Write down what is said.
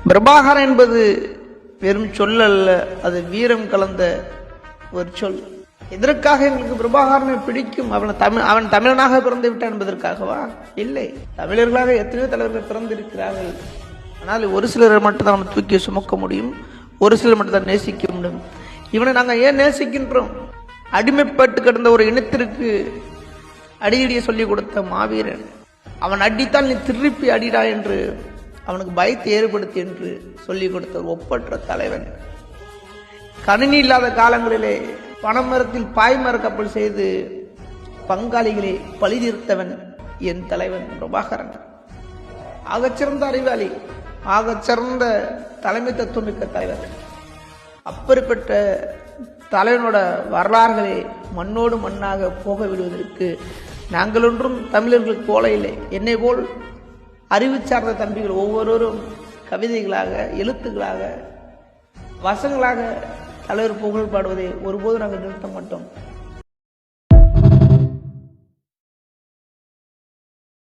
பிரபாகரன் என்பது வெறும் சொல் அல்ல, அது வீரம் கலந்த ஒரு சொல். எதற்காக எங்களுக்கு பிரபாகரனை பிடிக்கும்? அவன் தமிழனாக பிறந்து விட்டான் என்பதற்காகவா? இல்லை. தமிழர்களாக எத்தனையோ தலைவர்கள் பிறந்திருக்கிறார்கள். ஆனால் ஒரு சிலரை மட்டும்தான் அவனை தூக்கி சுமக்க முடியும், ஒரு சிலர் மட்டும்தான் நேசிக்க முடியும். இவனை நாங்கள் ஏன் நேசிக்கின்றோம்? அடிமைப்பட்டு கிடந்த ஒரு இனத்திற்கு அடியடியை சொல்லிக் கொடுத்த மாவீரன். அவன் அடித்தால் நீ திருப்பி அடிடா என்று அவனுக்கு பயத்தை ஏற்படுத்தி என்று சொல்லிக் கொடுத்த ஒப்பற்ற தலைவன். கணினி இல்லாத காலங்களிலே பனைமரத்தில் பாய்மர கப்பல் செய்து பங்காளிகளை பழிதீர்த்தவன் என் தலைவன் பிரபாகரன். ஆகச்சிறந்த அறிவாளி, ஆகச்சிறந்த தலைமை தத்துவமிக்க தலைவர். அப்படிப்பட்ட தலைவனோட வரலாறுகளை மண்ணோடு மண்ணாக போக விடுவதற்கு நாங்கள் ஒன்றும் தமிழர்களுக்கு போல இல்லை. என்னை போல் அறிவு சார்ந்த தம்பிகள் ஒவ்வொருவரும் கவிதைகளாக, எழுத்துக்களாக, வசங்களாக தலைவர் புகழ் பாடுவதை ஒருபோதும் நாங்கள் நிறுத்த மாட்டோம்.